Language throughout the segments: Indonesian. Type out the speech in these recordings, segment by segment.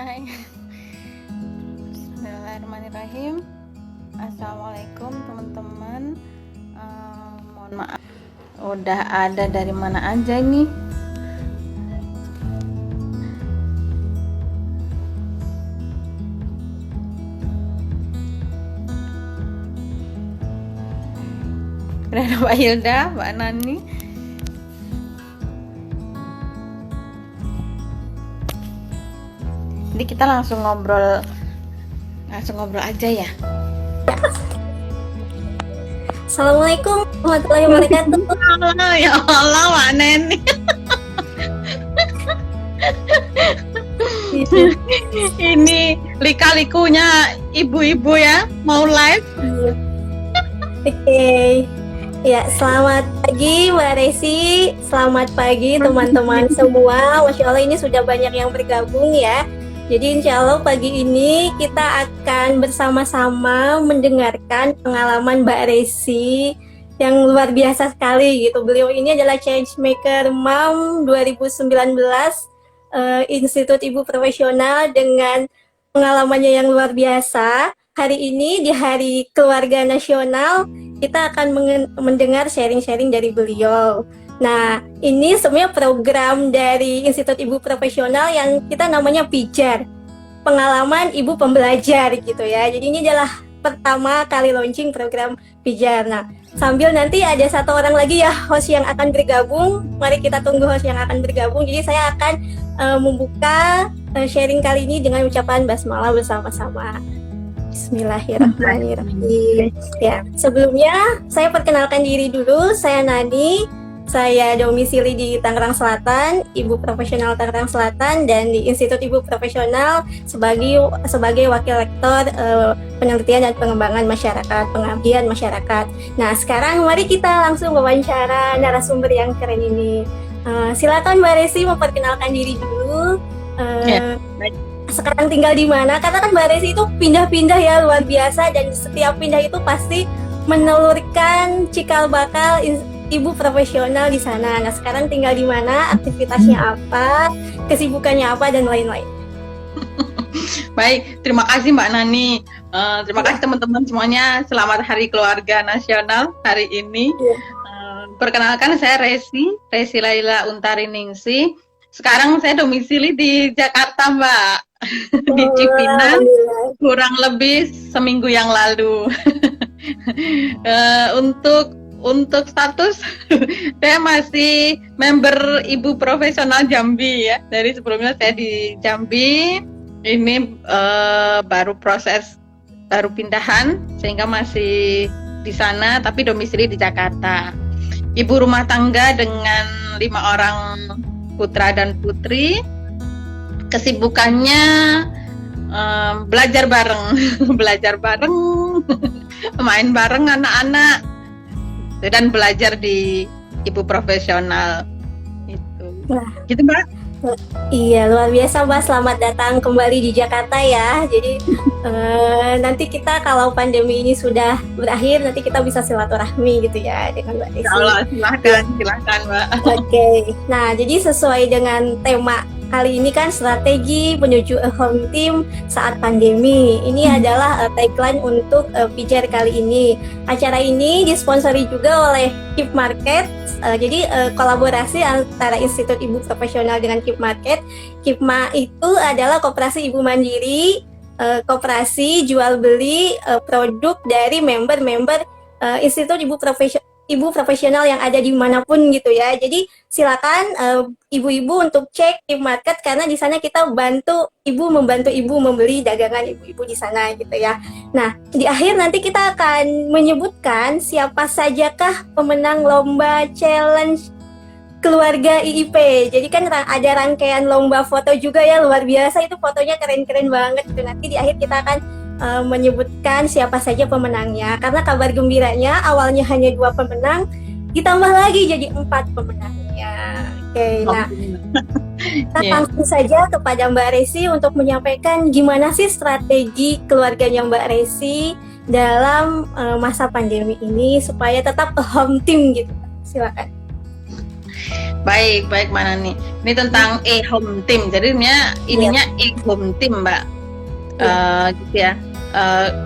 Hai, Bismillahirrahmanirrahim. Assalamualaikum teman-teman. Mohon maaf, udah ada dari mana aja ini? Udah ada Mbak Hilda, Mbak Nani. Jadi kita langsung ngobrol aja ya. Assalamualaikum warahmatullahi wabarakatuh. Ya Allah, Mbak Neni. Ini lika-likunya ibu-ibu ya, mau live. Oke. Ya, selamat pagi Mbak Resi. Selamat pagi teman-teman semua. Masya Allah ini sudah banyak yang bergabung ya. Jadi insya Allah pagi ini kita akan bersama-sama mendengarkan pengalaman Mbak Resi yang luar biasa sekali gitu. Beliau ini adalah Changemaker Mom 2019, Institut Ibu Profesional dengan pengalamannya yang luar biasa. Hari ini di Hari Keluarga Nasional kita akan mendengar sharing-sharing dari beliau. Nah, ini sebenarnya program dari Institut Ibu Profesional yang kita namanya PIJAR, Pengalaman Ibu Pembelajar gitu ya. Jadi ini adalah pertama kali launching program PIJAR. Nah, sambil nanti ada satu orang lagi ya host yang akan bergabung. Mari kita tunggu host yang akan bergabung. Jadi saya akan membuka sharing kali ini dengan ucapan basmalah bersama-sama. Bismillahirrahmanirrahim. Ya, sebelumnya saya perkenalkan diri dulu. Saya Nani. Saya domisili di Tangerang Selatan, Ibu Profesional Tangerang Selatan, dan di Institut Ibu Profesional sebagai Wakil Rektor Penelitian dan Pengembangan Masyarakat, Pengabdian Masyarakat. Nah, sekarang mari kita langsung wawancara narasumber yang keren ini. Silakan Mbak Resi memperkenalkan diri dulu. Sekarang tinggal di mana? Karena kan Mbak Resi itu pindah-pindah ya, luar biasa, dan setiap pindah itu pasti menelurkan cikal bakal Ibu profesional di sana. Nah, sekarang tinggal di mana, aktivitasnya apa, kesibukannya apa, dan lain-lain. Baik, terima kasih Mbak Nani. Terima kasih teman-teman semuanya. Selamat Hari Keluarga Nasional hari ini. Perkenalkan, saya Resi Laila Untaringningsih. Sekarang saya domisili di Jakarta, Mbak. Di Cipinang, kurang lebih seminggu yang lalu. Untuk status saya masih member Ibu Profesional Jambi ya. Dari sebelumnya saya di Jambi, ini baru pindahan sehingga masih di sana tapi domisili di Jakarta. Ibu rumah tangga dengan 5 orang putra dan putri. Kesibukannya belajar bareng, main bareng anak-anak, dan belajar di Ibu Profesional itu. Gitu Mbak. Iya, luar biasa Mbak. Selamat datang kembali di Jakarta ya. Jadi nanti kita kalau pandemi ini sudah berakhir, nanti kita bisa silaturahmi gitu ya dengan Mbak Resi. Silahkan Mbak. Oke. Nah, jadi sesuai dengan tema kali ini kan strategi menuju a home team saat pandemi. Ini adalah tagline untuk PIJAR kali ini. Acara ini disponsori juga oleh Keep Market. Jadi kolaborasi antara Institut Ibu Profesional dengan Keep Market. Kipma itu adalah koperasi ibu mandiri, koperasi jual beli produk dari member-member Institut Ibu Profesional yang ada di manapun gitu ya. Jadi silakan ibu-ibu untuk cek Keep Market karena di sana kita membantu ibu membeli dagangan ibu-ibu di sana gitu ya. Nah, di akhir nanti kita akan menyebutkan siapa sajakah pemenang lomba challenge keluarga IIP. Jadi kan ada rangkaian lomba foto juga ya, luar biasa, itu fotonya keren-keren banget gitu. Nanti di akhir kita akan menyebutkan siapa saja pemenangnya. Karena kabar gembiranya awalnya hanya 2 pemenang, ditambah lagi jadi 4 pemenangnya. Oke, nah kita langsung saja kepada Mbak Resi untuk menyampaikan gimana sih strategi keluarganya Mbak Resi dalam masa pandemi ini supaya tetap a home team gitu. Silakan. Baik, baik mana nih? Ini tentang e-home team. Jadi ininya e-home team, Mbak. Gitu ya.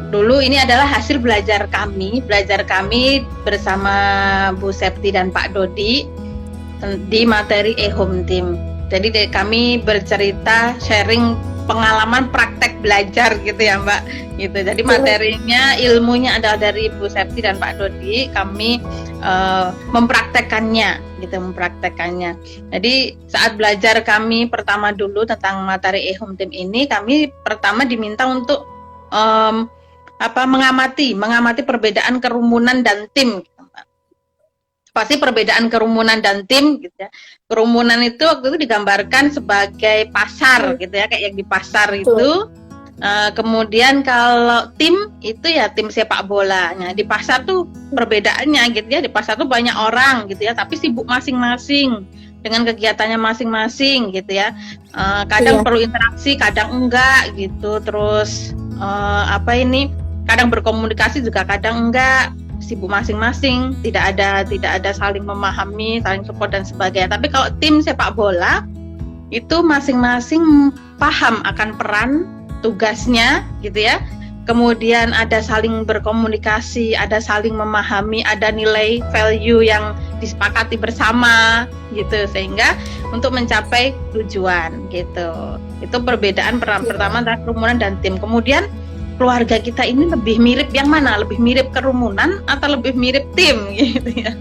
Dulu ini adalah hasil belajar kami bersama Bu Septi dan Pak Dodi di materi e-home team. Jadi kami bercerita, sharing pengalaman praktek belajar gitu ya Mbak. Gitu. Jadi materinya, ilmunya adalah dari Bu Septi dan Pak Dodi. Kami mempraktekannya. Jadi saat belajar kami pertama dulu tentang materi e-home team ini, kami pertama diminta untuk mengamati perbedaan kerumunan dan tim. Pasti perbedaan kerumunan dan tim gitu ya. Kerumunan itu waktu itu digambarkan sebagai pasar gitu ya, kayak yang di pasar itu. Kemudian kalau tim itu ya tim sepak bola. Nah, di pasar tuh perbedaannya gitu ya. Di pasar tuh banyak orang gitu ya, tapi sibuk masing-masing dengan kegiatannya masing-masing gitu ya. Kadang perlu interaksi, kadang enggak gitu. Terus kadang berkomunikasi juga kadang enggak, sibuk masing-masing, tidak ada saling memahami, saling support dan sebagainya. Tapi kalau tim sepak bola itu masing-masing paham akan peran tugasnya gitu ya. Kemudian ada saling berkomunikasi, ada saling memahami, ada nilai value yang disepakati bersama gitu, sehingga untuk mencapai tujuan gitu. Itu perbedaan pertama antara kerumunan dan tim. Kemudian keluarga kita ini lebih mirip yang mana? Lebih mirip kerumunan atau lebih mirip tim gitu ya?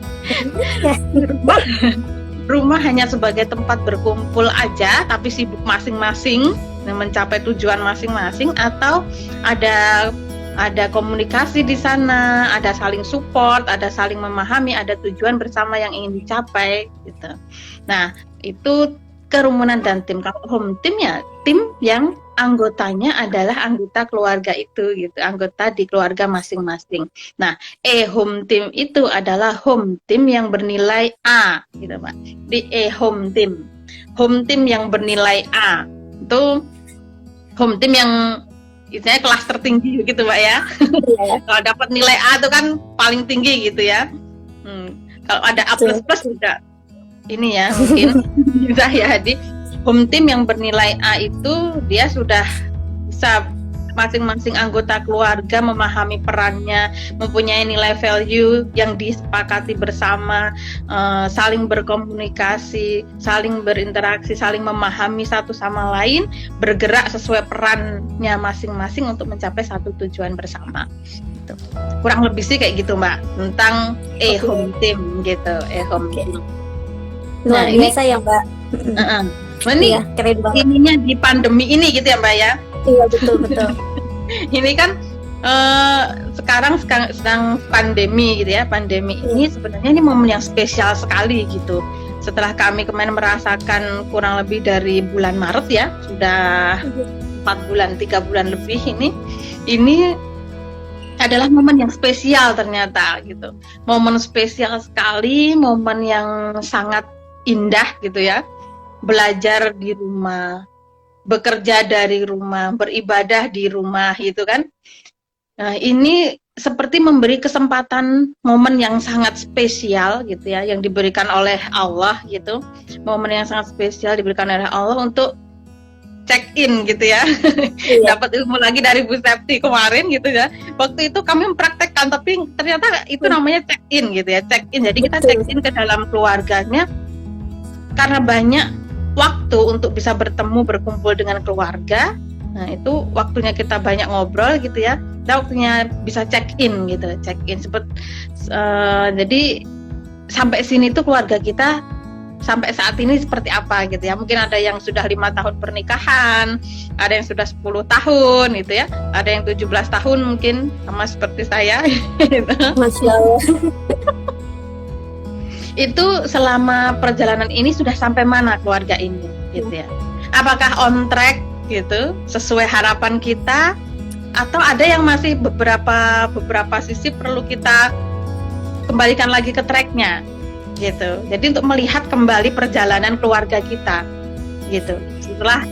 Rumah hanya sebagai tempat berkumpul aja, tapi sibuk masing-masing mencapai tujuan masing-masing, atau ada komunikasi di sana, ada saling support, ada saling memahami, ada tujuan bersama yang ingin dicapai gitu. Nah, itu kerumunan dan tim. Kalau home team ya tim yang anggotanya adalah anggota keluarga itu gitu, anggota di keluarga masing-masing. Nah, home team itu adalah home team yang bernilai A gitu, Pak. Di home team yang bernilai A itu home team yang istilahnya kelas tertinggi gitu, Pak ya. Kalau dapat nilai A itu kan paling tinggi gitu ya. Kalau ada A++ juga ini ya mungkin bisa ya. Di home team yang bernilai A itu dia sudah bisa masing-masing anggota keluarga memahami perannya, mempunyai nilai value yang disepakati bersama, saling berkomunikasi, saling berinteraksi, saling memahami satu sama lain, bergerak sesuai perannya masing-masing untuk mencapai satu tujuan bersama. Gitu. Kurang lebih sih kayak gitu Mbak tentang home team gitu, home team. Luar biasa ya Mbak. Ini keren banget. Ininya di pandemi ini gitu ya Mbak ya. Iya betul. Ini kan sekarang sedang pandemi gitu ya. Pandemi ini sebenarnya ini momen yang spesial sekali gitu. Setelah kami kemarin merasakan kurang lebih dari bulan Maret ya, sudah 4 bulan, 3 bulan lebih ini adalah momen yang spesial ternyata gitu. Momen spesial sekali, momen yang sangat indah gitu ya. Belajar di rumah, bekerja dari rumah, beribadah di rumah gitu kan. Nah, ini seperti memberi kesempatan momen yang sangat spesial gitu ya, yang diberikan oleh Allah gitu. Momen yang sangat spesial diberikan oleh Allah untuk check in gitu ya. Dapat ilmu lagi dari Bu Septi kemarin gitu ya. Waktu itu kami mempraktekkan, tapi ternyata itu namanya check in gitu ya, check in. Jadi kita check in ke dalam keluarganya karena banyak waktu untuk bisa bertemu, berkumpul dengan keluarga. Nah, itu waktunya kita banyak ngobrol gitu ya. Kita waktunya bisa check in gitu, jadi sampai sini tuh keluarga kita sampai saat ini seperti apa gitu ya. Mungkin ada yang sudah 5 tahun pernikahan, ada yang sudah 10 tahun gitu ya, ada yang 17 tahun mungkin sama seperti saya gitu. Masya Allah. Itu selama perjalanan ini sudah sampai mana keluarga ini gitu ya. Apakah on track gitu sesuai harapan kita, atau ada yang masih beberapa sisi perlu kita kembalikan lagi ke tracknya gitu. Jadi untuk melihat kembali perjalanan keluarga kita gitu. Setelah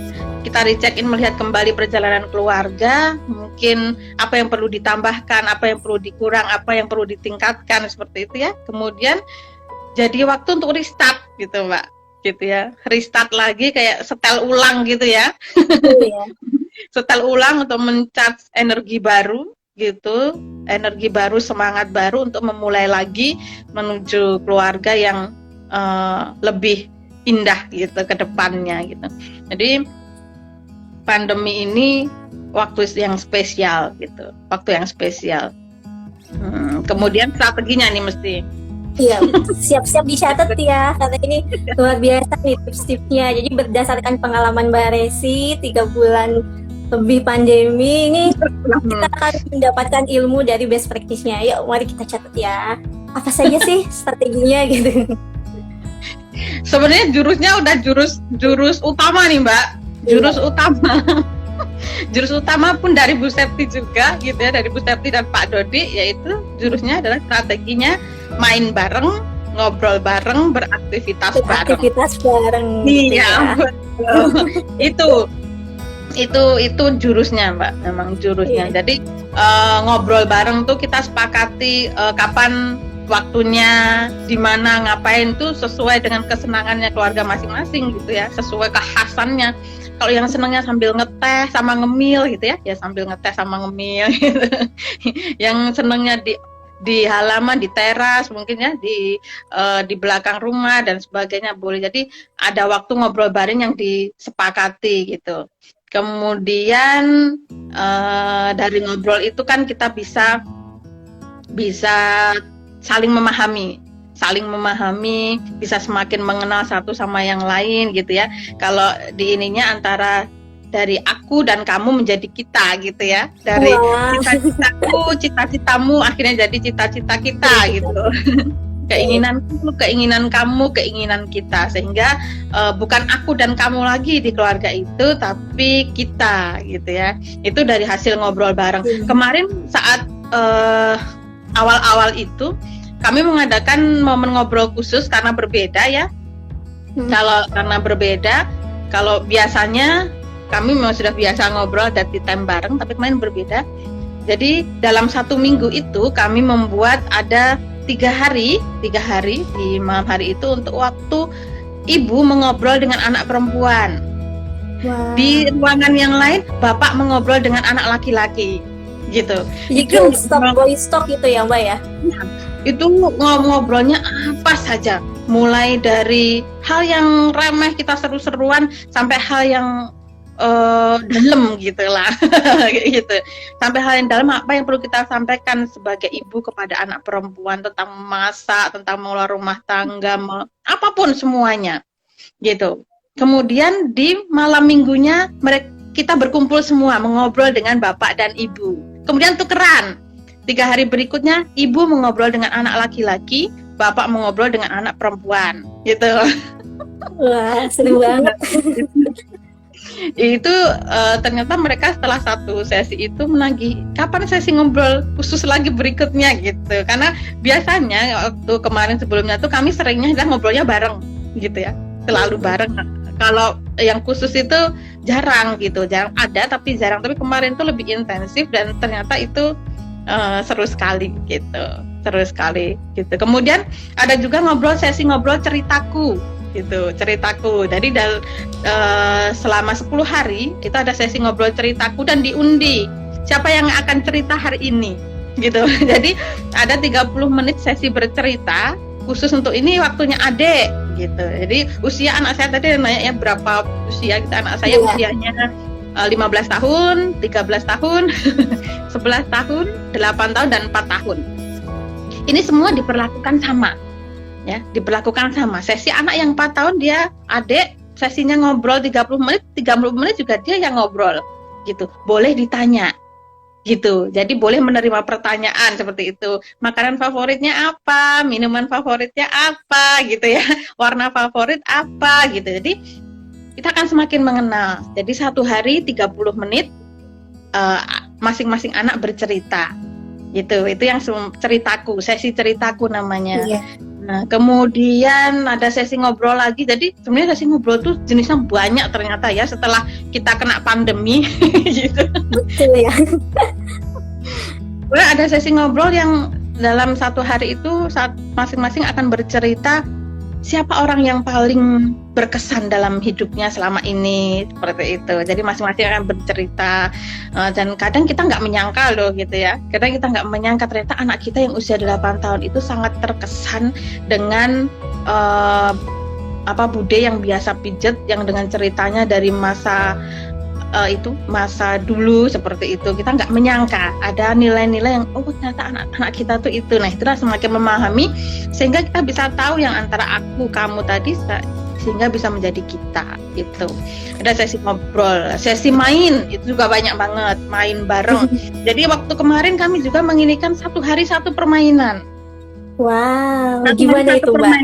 kita recheck-in, melihat kembali perjalanan keluarga, mungkin apa yang perlu ditambahkan, apa yang perlu dikurang, apa yang perlu ditingkatkan seperti itu ya. Kemudian jadi waktu untuk restart gitu Mbak, gitu ya, restart lagi kayak setel ulang gitu ya. Iya. Setel ulang untuk mencharge energi baru gitu, energi baru, semangat baru untuk memulai lagi menuju keluarga yang lebih indah gitu ke depannya gitu. Jadi pandemi ini waktu yang spesial gitu, waktu yang spesial. Kemudian strateginya nih mesti. Iya, siap-siap dicatat ya, karena ini luar biasa nih tips-tipsnya. Jadi berdasarkan pengalaman Mbak Resi 3 bulan lebih pandemi ini, kita akan mendapatkan ilmu dari best practice-nya. Yuk, mari kita catat ya. Apa saja sih strateginya gitu? Sebenarnya jurusnya udah jurus utama nih Mbak, jurus utama. Jurus utama pun dari Bu Septi juga gitu ya, dari Bu Septi dan Pak Dodi, yaitu jurusnya adalah strateginya main bareng, ngobrol bareng, beraktivitas bareng. Iya, betul. Itu jurusnya Mbak, memang jurusnya. Iya. Jadi ngobrol bareng tuh kita sepakati kapan waktunya, di mana, ngapain tuh sesuai dengan kesenangannya keluarga masing-masing gitu ya, sesuai kekhasannya. Kalau yang senangnya sambil ngeteh sama ngemil gitu ya sambil ngeteh sama ngemil gitu. Yang senangnya di halaman, di teras mungkin ya, di belakang rumah dan sebagainya boleh. Jadi ada waktu ngobrol bareng yang disepakati gitu. Kemudian dari ngobrol itu kan kita bisa saling memahami, bisa semakin mengenal satu sama yang lain gitu ya. Kalau di ininya antara dari aku dan kamu menjadi kita gitu ya. Dari cita-citaku, cita-citamu akhirnya jadi cita-cita kita gitu. Keinginanku, keinginan kamu, keinginan kita. Sehingga bukan aku dan kamu lagi di keluarga itu, tapi kita gitu ya. Itu dari hasil ngobrol bareng. Kemarin saat awal-awal itu kami mengadakan momen ngobrol khusus karena berbeda ya. Karena berbeda, kalau biasanya kami memang sudah biasa ngobrol dan di time bareng, tapi kemarin berbeda. Jadi dalam 1 minggu itu kami membuat ada 3 hari di malam hari itu untuk waktu ibu mengobrol dengan anak perempuan. Wow. Di ruangan yang lain bapak mengobrol dengan anak laki-laki gitu. Itu boys talk gitu ya Mbak ya? Itu ngobrolnya apa saja, mulai dari hal yang remeh kita seru-seruan sampai hal yang dalam gitulah gitu, sampai hal yang dalam apa yang perlu kita sampaikan sebagai ibu kepada anak perempuan tentang masak, tentang mengelola rumah tangga, apapun semuanya gitu. Kemudian di malam minggunya kita berkumpul semua mengobrol dengan bapak dan ibu, kemudian tukeran. 3 hari berikutnya ibu mengobrol dengan anak laki-laki, bapak mengobrol dengan anak perempuan gitu. Wah, seru banget. Itu ternyata mereka setelah 1 sesi itu menagih kapan sesi ngobrol khusus lagi berikutnya gitu. Karena biasanya waktu kemarin sebelumnya tuh kami seringnya ngobrolnya bareng gitu ya, selalu bareng. Kalau yang khusus itu jarang gitu, jarang ada tapi jarang. Tapi kemarin tuh lebih intensif dan ternyata itu seru sekali gitu, seru sekali gitu. Kemudian ada juga sesi ngobrol ceritaku gitu, ceritaku. Jadi selama 10 hari kita ada sesi ngobrol ceritaku dan diundi siapa yang akan cerita hari ini gitu. Jadi ada 30 menit sesi bercerita khusus untuk ini, waktunya adik gitu. Jadi usia anak saya tadi nanya ya berapa usia gitu, anak saya usianya 15 tahun, 13 tahun, 11 tahun, 8 tahun, dan 4 tahun. Ini semua diperlakukan sama, ya, diperlakukan sama. Sesi anak yang 4 tahun dia adik, sesinya ngobrol 30 menit juga dia yang ngobrol, gitu. Boleh ditanya, gitu. Jadi boleh menerima pertanyaan seperti itu. Makanan favoritnya apa? Minuman favoritnya apa? Gitu ya. Warna favorit apa? Gitu. Jadi kita akan semakin mengenal. Jadi 1 hari 30 menit masing-masing anak bercerita. Gitu. Itu yang ceritaku, sesi ceritaku namanya. Iya. Nah, kemudian ada sesi ngobrol lagi. Jadi sebenarnya sesi ngobrol tuh jenisnya banyak ternyata ya setelah kita kena pandemi gitu. Betul ya. Ada sesi ngobrol yang dalam satu hari itu saat masing-masing akan bercerita siapa orang yang paling berkesan dalam hidupnya selama ini, seperti itu. Jadi masing-masing akan bercerita, dan kadang kita nggak menyangka loh gitu ya. Kadang kita nggak menyangka ternyata anak kita yang usia 8 tahun itu sangat terkesan dengan Bude yang biasa pijet, yang dengan ceritanya dari masa masa dulu seperti itu. Kita nggak menyangka ada nilai-nilai yang ternyata anak-anak kita tuh itu. Nah, itulah semakin memahami sehingga kita bisa tahu yang antara aku kamu tadi sehingga bisa menjadi kita gitu. Ada sesi ngobrol, sesi main itu juga banyak banget, main bareng. Jadi waktu kemarin kami juga menginikan satu hari satu permainan. Wow, gimana itu Mbak?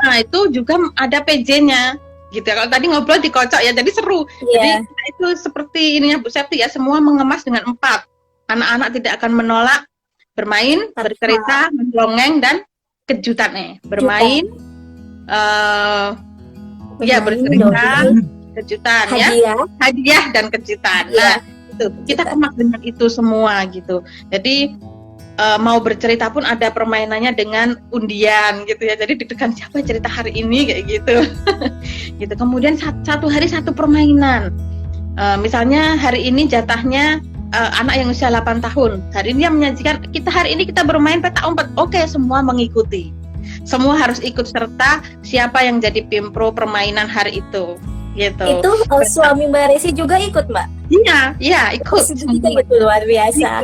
Nah, itu juga ada PJ-nya. Gitu ya. Kalau tadi ngobrol dikocok ya, jadi seru. Yeah. Jadi itu seperti ininya Bu Septi ya, semua mengemas dengan 4. Anak-anak tidak akan menolak bermain, bercerita, mendongeng dan kejutannya. Bermain, bercerita, kejutan hadiah dan kejutan. Yeah. Nah, itu kita kemas dengan itu semua gitu. Jadi mau bercerita pun ada permainannya dengan undian gitu ya. Jadi deg-degan siapa cerita hari ini kayak gitu. Gitu. Kemudian satu hari satu permainan. Misalnya hari ini jatahnya anak yang usia 8 tahun. Hari ini dia menyajikan hari ini kita bermain petak umpet. Oke, semua mengikuti. Semua harus ikut serta siapa yang jadi pimpro permainan hari itu. Gitu. Itu suami Mbak Resi juga ikut Mbak? Iya ikut. Itu luar biasa.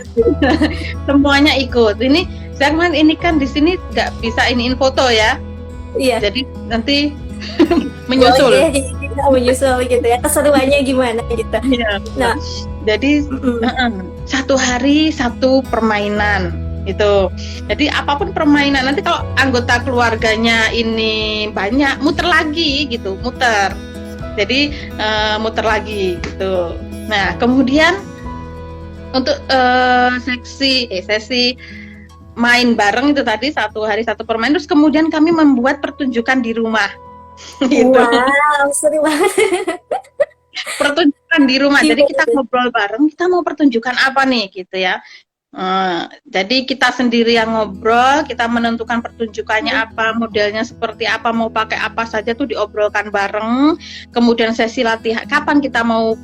Semuanya ikut. Ini Zagman ini kan di sini nggak bisa iniin foto ya. Iya. Jadi nanti menyusul. Menyusul gitu ya. Keseruannya gimana gitu. Iya. Nah, jadi satu hari satu permainan itu. Jadi apapun permainan nanti kalau anggota keluarganya ini banyak muter lagi gitu, muter. Jadi muter lagi gitu. Nah, kemudian untuk sesi main bareng itu tadi satu hari satu permainan. Terus kemudian kami membuat pertunjukan di rumah. Gitu. Wow, seru banget. Pertunjukan di rumah. Jadi kita ngobrol bareng. Kita mau pertunjukan apa nih, gitu ya. Jadi kita sendiri yang ngobrol, kita menentukan pertunjukannya apa, modelnya seperti apa, mau pakai apa saja tuh diobrolkan bareng. Kemudian sesi latihan, kapan kita mau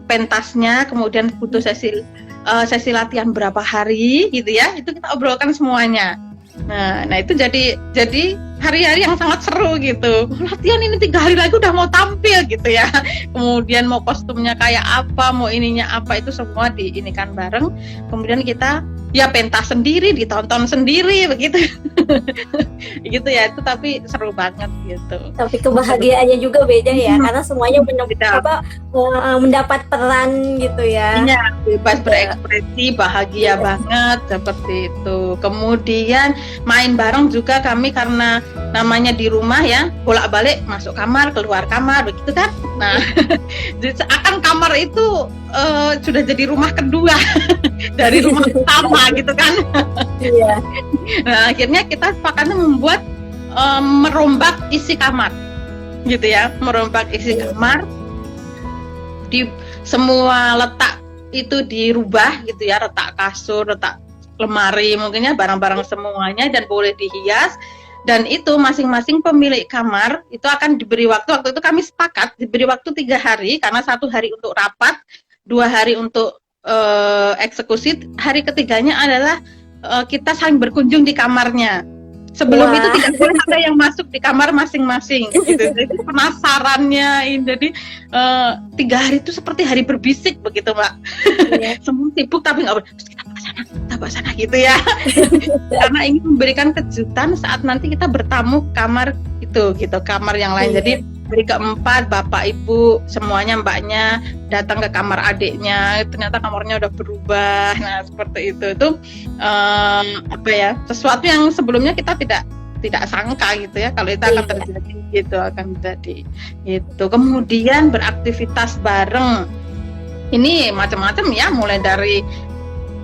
pentasnya, kemudian butuh sesi latihan berapa hari, gitu ya. Itu kita obrolkan semuanya. Nah itu jadi hari-hari yang sangat seru gitu. Latihan ini 3 hari lagi udah mau tampil gitu ya. Kemudian mau kostumnya kayak apa, mau ininya apa, itu semua diinikan bareng. Kemudian kita ya pentas sendiri, ditonton sendiri begitu. Gitu ya, itu tapi seru banget gitu. Tapi kebahagiaannya juga beda ya, karena semuanya mendapat peran gitu ya. Iya, bebas berekspresi, bahagia banget seperti itu. Kemudian main bareng juga kami karena namanya di rumah ya, bolak-balik masuk kamar, keluar kamar begitu kan. Nah, seakan kamar itu sudah jadi rumah kedua dari rumah pertama gitu kan. Iya. Nah, akhirnya kita sepakatnya membuat merombak isi kamar gitu ya, merombak isi kamar, di semua letak itu dirubah gitu ya, letak kasur, letak lemari, mungkinnya barang-barang semuanya, dan boleh dihias. Dan itu masing-masing pemilik kamar itu akan diberi waktu itu kami sepakat diberi waktu 3 hari, karena 1 hari untuk rapat, 2 hari untuk eksekusi, hari ketiganya adalah kita saling berkunjung di kamarnya. Sebelum itu tidak boleh ada yang masuk di kamar masing-masing gitu. Jadi penasarannya ini, jadi 3 hari itu seperti hari berbisik begitu Mbak. Semua sibuk tapi nggak boleh, kita ke sana gitu ya. Karena ingin memberikan kejutan saat nanti kita bertamu kamar itu gitu, kamar yang lain. Jadi hari keempat bapak ibu semuanya, mbaknya datang ke kamar adiknya, ternyata kamarnya udah berubah. Nah seperti itu sesuatu yang sebelumnya kita tidak sangka gitu ya, kalau itu akan terjadi gitu, akan terjadi gitu. Kemudian beraktivitas bareng ini macam-macam ya, mulai dari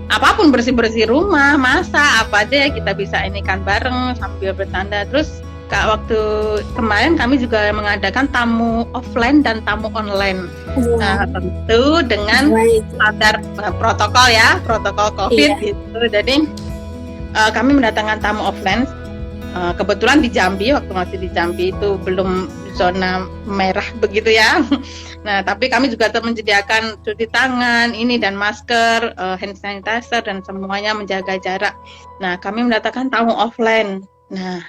apapun, bersih-bersih rumah, masak, apa aja kita bisa inikan bareng sambil bercanda. Terus waktu kemarin kami juga mengadakan tamu offline dan tamu online. Nah, tentu dengan standar protokol COVID gitu. Jadi kami mendatangkan tamu offline. Kebetulan di Jambi, waktu masih di Jambi itu belum zona merah begitu ya. Nah, tapi kami juga menyediakan cuci tangan, ini dan masker, hand sanitizer dan semuanya menjaga jarak. Nah, kami mendatangkan tamu offline. Nah,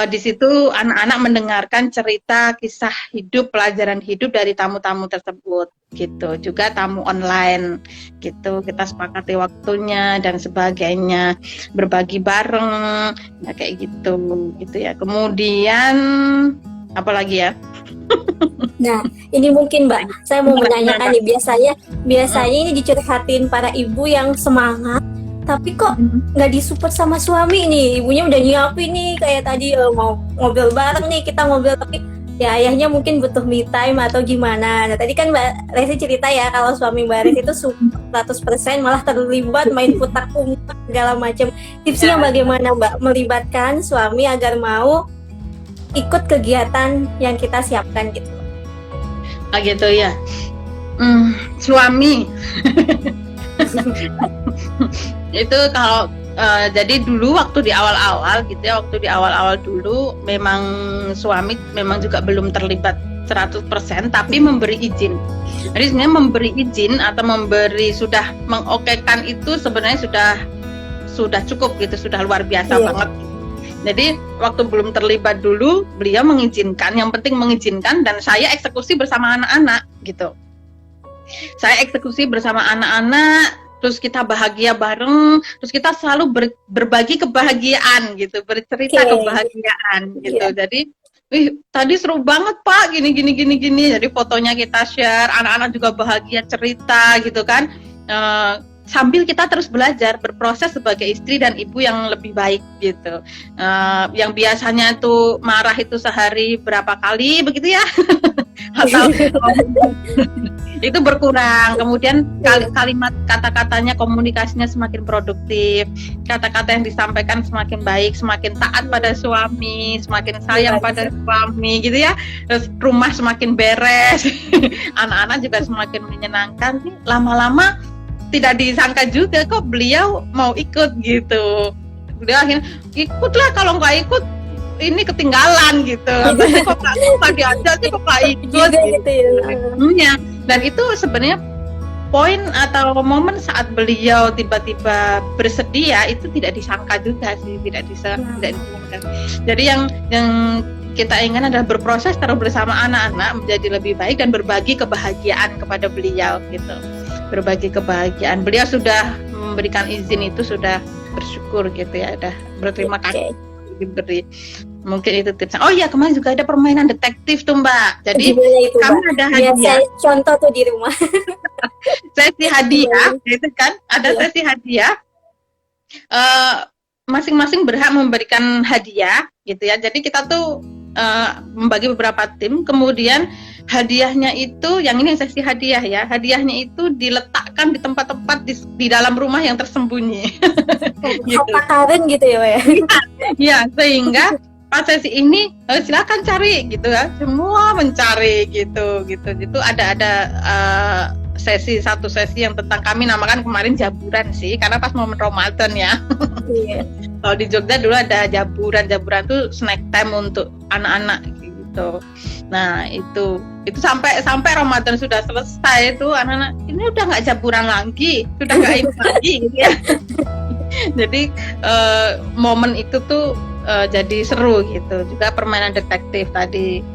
di situ anak-anak mendengarkan cerita, kisah hidup, pelajaran hidup dari tamu-tamu tersebut, gitu. Juga tamu online, gitu. Kita sepakati waktunya dan sebagainya, berbagi bareng, ya kayak gitu, gitu ya. Kemudian apa lagi ya? Nah, ini mungkin Mbak, saya mau menanyakan nih, biasanya ini dicurhatin para ibu yang semangat, tapi kok nggak disupport sama suami nih, ibunya udah nyiapin nih kayak tadi mau ngobrol bareng nih, kita ngobrol, tapi ya ayahnya mungkin butuh me time atau gimana. Nah tadi kan Mbak Resi cerita ya kalau suami Mbak Resi itu 100% malah terlibat main putak umpet segala macam. Tipsnya bagaimana Mbak melibatkan suami agar mau ikut kegiatan yang kita siapkan gitu? Gitu ya. Suami itu kalau jadi dulu waktu di awal-awal gitu ya, waktu di awal-awal dulu memang suami memang juga belum terlibat 100% tapi memberi izin. Jadi sebenarnya memberi izin atau sudah mengokekan itu sebenarnya sudah cukup gitu, sudah luar biasa banget. Jadi waktu belum terlibat dulu beliau mengizinkan, yang penting mengizinkan, dan saya eksekusi bersama anak-anak gitu. Saya eksekusi bersama anak-anak, terus kita bahagia bareng, terus kita selalu berbagi kebahagiaan gitu, bercerita kebahagiaan gitu. Jadi, tadi seru banget Pak, gini. Jadi fotonya kita share, anak-anak juga bahagia cerita gitu kan. Sambil kita terus belajar, berproses sebagai istri dan ibu yang lebih baik gitu. Yang biasanya tuh marah itu sehari berapa kali begitu ya? Atau itu berkurang, kemudian kalimat kata-katanya, komunikasinya semakin produktif, kata-kata yang disampaikan semakin baik, semakin taat pada suami, semakin sayang pada suami gitu ya. Terus rumah semakin beres, anak-anak juga semakin menyenangkan. Lama-lama tidak disangka juga kok beliau mau ikut gitu. Beliau akhirnya ikutlah, kalau nggak ikut ini ketinggalan gitu. Kok nggak diajak sih, kok nggak ikut gitu ya. Dan itu sebenarnya poin atau momen saat beliau tiba-tiba bersedia itu tidak disangka juga sih, tidak disangka. Jadi yang kita inginkan adalah berproses terus bersama anak-anak menjadi lebih baik dan berbagi kebahagiaan kepada beliau gitu. Berbagi kebahagiaan. Beliau sudah memberikan izin itu, sudah bersyukur gitu ya, udah berterima kasih diberi. Mungkin itu tipsnya. Oh iya, kemarin juga ada permainan detektif tuh Mbak. Jadi itu, kami Mbak? Ada hadiah. Contoh tuh di rumah. Sesi hadiah, gitu kan? Ada sesi hadiah. Masing-masing berhak memberikan hadiah, gitu ya. Jadi kita tuh membagi beberapa tim, kemudian hadiahnya itu, yang ini sesi hadiah ya, hadiahnya itu diletakkan di tempat-tempat di dalam rumah yang tersembunyi. Gitu. Karun gitu ya Pak ya? Ya, sehingga pas sesi ini silakan cari gitu ya, semua mencari gitu. Itu ada satu sesi yang tentang, kami namakan kemarin jaburan sih, karena pas momen Ramadan ya. Kalau di Jogja dulu ada jaburan tuh snack time untuk anak-anak gitu. Nah itu sampai Ramadan sudah selesai itu anak-anak ini udah nggak jaburan lagi, sudah nggak ini lagi gitu ya. Jadi momen itu tuh jadi seru gitu. Juga permainan detektif tadi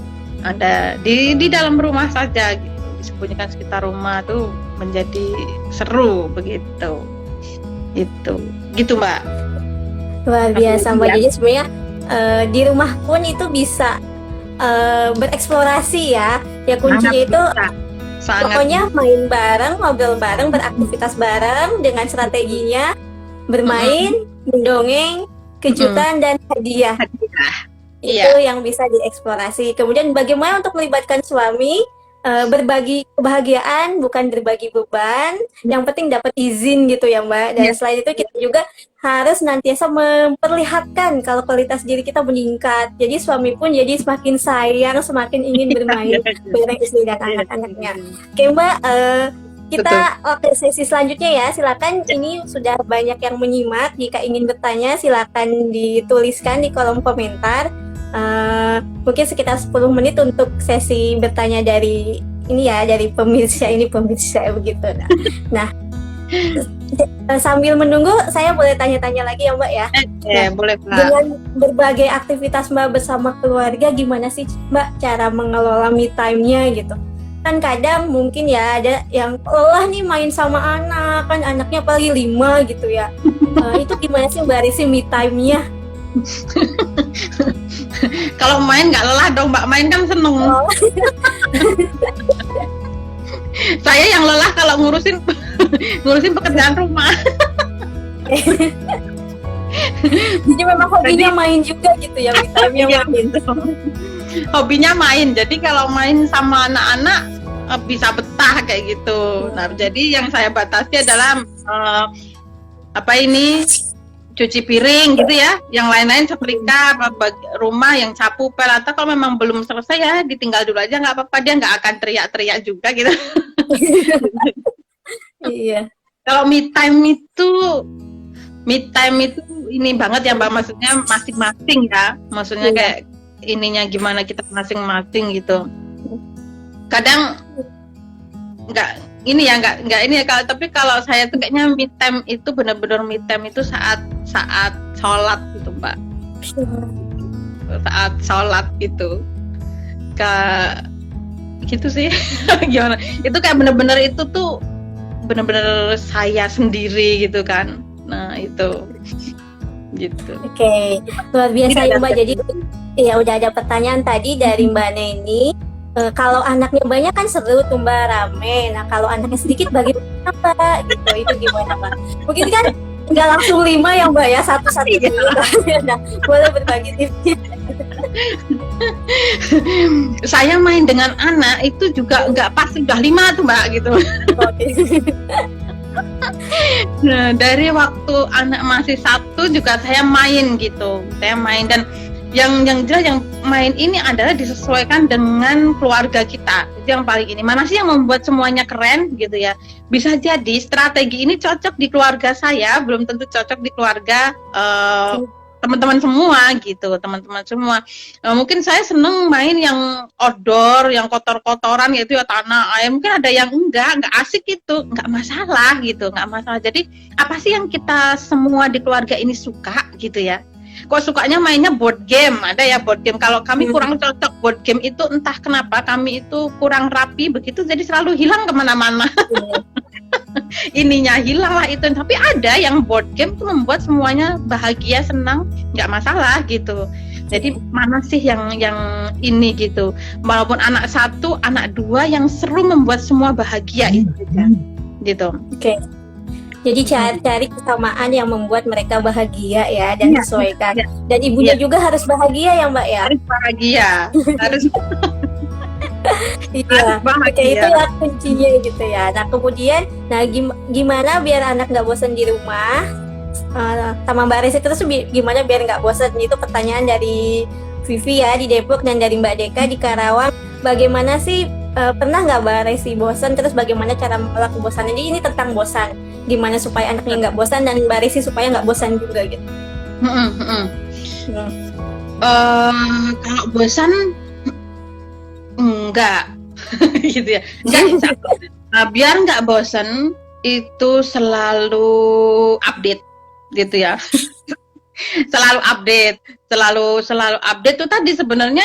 ada di dalam rumah saja gitu, disembunyikan sekitar rumah tuh menjadi seru begitu. Itu gitu Mbak. Luar biasa Mbak. Jadi sebenarnya di rumah pun itu bisa bereksplorasi ya. Ya kuncinya itu pokoknya main bareng, ngobrol bareng, beraktivitas bareng dengan strateginya, bermain, mendongeng, kejutan dan hadiah. Itu yang bisa dieksplorasi. Kemudian bagaimana untuk melibatkan suami, berbagi kebahagiaan bukan berbagi beban, yang penting dapat izin gitu ya Mbak. Dan selain itu kita juga harus nantiasa memperlihatkan kalau kualitas diri kita meningkat. Jadi suami pun jadi semakin sayang, semakin ingin bermain bareng istri dan anak-anaknya. Oke Mbak, Kita oke, sesi selanjutnya ya. Silakan, ini sudah banyak yang menyimak. Jika ingin bertanya, silakan dituliskan di kolom komentar. Mungkin sekitar 10 menit untuk sesi bertanya dari ini ya, dari pemirsa begitu. Nah, sambil menunggu, saya boleh tanya-tanya lagi ya Mbak ya. Boleh Mbak. Dengan berbagai aktivitas Mbak bersama keluarga, gimana sih Mbak cara mengelola me time-nya gitu? Kan kadang mungkin ya ada yang lelah nih main sama anak, kan anaknya paling 5 gitu ya. Itu gimana sih Mbak Risi me time-nya? Kalau main nggak lelah dong Mbak, main kan seneng. Oh. Saya yang lelah kalau ngurusin pekerjaan rumah. Jadi memang hobinya main juga gitu ya, me time-nya main. Hobinya main, jadi kalau main sama anak-anak bisa betah kayak gitu. Nah, jadi yang saya batasi adalah cuci piring gitu ya. Yang lain-lain setrika, rumah yang sapu pel, atau kalau memang belum selesai ya ditinggal dulu aja, nggak apa-apa, dia nggak akan teriak-teriak juga gitu. Iya. Kalau me time itu ini banget ya Mbak, maksudnya masing-masing ya, maksudnya kayak ininya gimana kita masing-masing gitu. Kadang nggak ini ya, tapi kalau saya tuh kayaknya me time itu benar-benar me time itu saat sholat gitu Mbak. Saat sholat gitu. Gitu sih. Gimana? Itu kayak benar-benar itu tuh benar-benar saya sendiri gitu kan. Nah, itu. Gitu. Oke, luar biasa ya Mbak. Jadi ya udah ada pertanyaan tadi dari Mbak Neni. Kalau anaknya banyak kan seru tuh Mbak, rame. Nah kalau anaknya sedikit bagaimana Mbak? Gitu, itu gimana Mbak? Mungkin kan nggak langsung 5 ya Mbak ya, satu-satu dulu. Nah, boleh berbagi tipsnya. Saya main dengan anak itu juga nggak pasti udah 5 tuh Mbak gitu. Oke. Nah, dari waktu anak masih 1 juga saya main gitu. Saya main, dan yang jelas yang main ini adalah disesuaikan dengan keluarga kita. Itu yang paling ini. Mana sih yang membuat semuanya keren gitu ya. Bisa jadi strategi ini cocok di keluarga saya, belum tentu cocok di keluarga teman-teman semua gitu, teman-teman semua. Mungkin saya seneng main yang outdoor, yang kotor-kotoran gitu ya, tanah air. Mungkin ada yang enggak asik gitu, enggak masalah gitu, enggak masalah. Jadi apa sih yang kita semua di keluarga ini suka gitu ya? Kok sukanya mainnya board game, ada ya board game. Kalau kami kurang cocok board game itu, entah kenapa kami itu kurang rapi begitu, jadi selalu hilang kemana-mana. Ininya hilang lah itu. Tapi ada yang board game itu membuat semuanya bahagia, senang, nggak masalah gitu. Jadi mana sih yang ini gitu. Walaupun anak 1, anak 2 yang seru membuat semua bahagia itu gitu. Oke. Jadi cari kesamaan yang membuat mereka bahagia ya, dan sesuaikan. Dan ibunya juga harus bahagia ya Mbak ya. Harus bahagia. Harus. Iya. Oke, itu ya kuncinya gitu ya. Nah kemudian, gimana biar anak nggak bosan di rumah? Sama Mbak Resi terus gimana biar nggak bosan? Itu pertanyaan dari Vivi ya di Depok, dan dari Mbak Deka di Karawang. Bagaimana sih, pernah nggak Mbak Resi bosan? Terus bagaimana cara menolak kebosanan? Jadi ini tentang bosan. Gimana supaya anaknya nggak bosan, dan Mbak Resi supaya nggak bosan juga gitu. Kalau bosan enggak gitu ya. Enggak. Nah, biar nggak bosan itu selalu update gitu ya. Selalu update tuh tadi sebenarnya